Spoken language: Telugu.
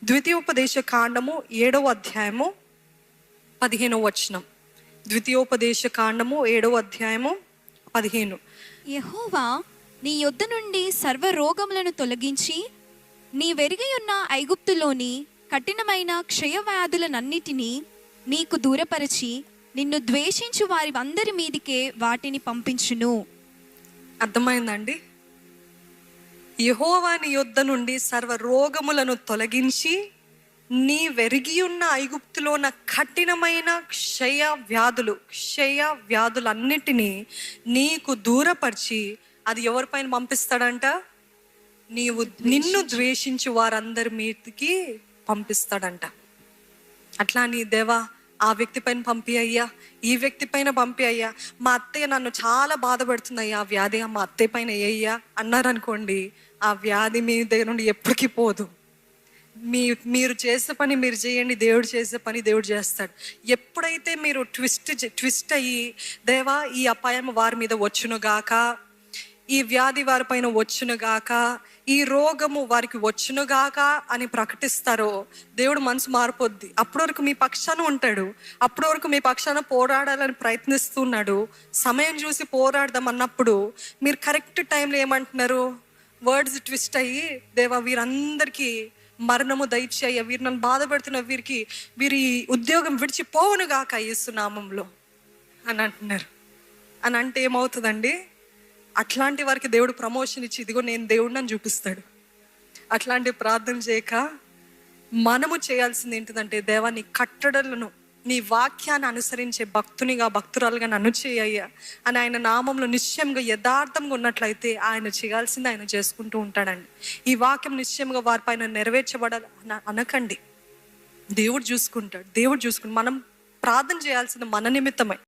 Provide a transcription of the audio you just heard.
ద్వితీయోపదేశ కాండము 7వ అధ్యాయము 15వ వచనం. ద్వితీయోపదేశ కాండము 7వ అధ్యాయము 15. యెహోవా నీ యొద్ద నుండి సర్వ రోగములను తొలగించి నీ వెరిగి ఉన్న ఐగుప్తులోని కఠినమైన క్షయవ్యాధులనన్నిటినీ నీకు దూరపరిచి నిన్ను ద్వేషించు వారి అందరి మీదికే వాటిని పంపించును. అర్థమైందండి? యెహోవా నీ యొద్ద నుండి సర్వ రోగములను తొలగించి నీ వెరిగి ఉన్న ఐగుప్తులో ఉన్న కఠినమైన క్షయ వ్యాధులన్నిటినీ నీకు దూరపరిచి అది ఎవరిపైన పంపిస్తాడంట? నిన్ను ద్వేషించు వారందరి మీదకి పంపిస్తాడంట. అట్లా నీ దేవా ఆ వ్యక్తి పైన పంపి అయ్యా, ఈ వ్యక్తి పైన పంపి అయ్యా, మా అత్తయ్య నన్ను చాలా బాధపడుతుంది అయ్యా, ఆ వ్యాధి మా అత్తయ్య పైన అయ్యా అన్నారనుకోండి, ఆ వ్యాధి మీ దగ్గర నుండి ఎప్పటికీ పోదు. మీరు చేసే పని మీరు చేయండి, దేవుడు చేసే పని దేవుడు చేస్తాడు. ఎప్పుడైతే మీరు ట్విస్ట్ అయ్యి దేవా ఈ అపాయం వారి మీద వచ్చునుగాక, ఈ వ్యాధి వారిపైన వచ్చునుగాక, ఈ రోగము వారికి వచ్చునుగాక అని ప్రకటిస్తారో దేవుడు మనసు మారిపోద్ది. అప్పటి వరకు మీ పక్షాన ఉంటాడు, అప్పటి వరకు మీ పక్షాన పోరాడాలని ప్రయత్నిస్తున్నాడు. సమయం చూసి పోరాడదాం అన్నప్పుడు మీరు కరెక్ట్ టైంలో ఏమంటున్నారు? వర్డ్స్ ట్విస్ట్ అయ్యి దేవా వీరందరికీ మరణము దయచేయ, వీరు నన్ను బాధపడుతున్న వీరి ఉద్యోగం విడిచిపోవునుగాక యేసు నామంలో అని అంటున్నారు. అని అంటే ఏమవుతుందండి? అట్లాంటి వారికి దేవుడు ప్రమోషన్ ఇచ్చి ఇదిగో నేను దేవుడిని అని చూపిస్తాడు. అట్లాంటి ప్రార్థన చేయక మనము చేయాల్సింది ఏంటిదంటే, దేవా నీ కట్టడలను నీ వాక్యాన్ని అనుసరించే భక్తురాలుగా నన్ను చేయయ్యా అని ఆయన నామంలో నిశ్చయంగా యథార్థంగా ఉన్నట్లయితే ఆయన చేయాల్సింది ఆయన చేసుకుంటూ ఉంటాడండి. ఈ వాక్యం నిశ్చయంగా వారిపైన నెరవేర్చబడాలి అనకండి. దేవుడు చూసుకుంటాడు. మనం ప్రార్థన చేయాల్సింది మన నిమిత్తమై.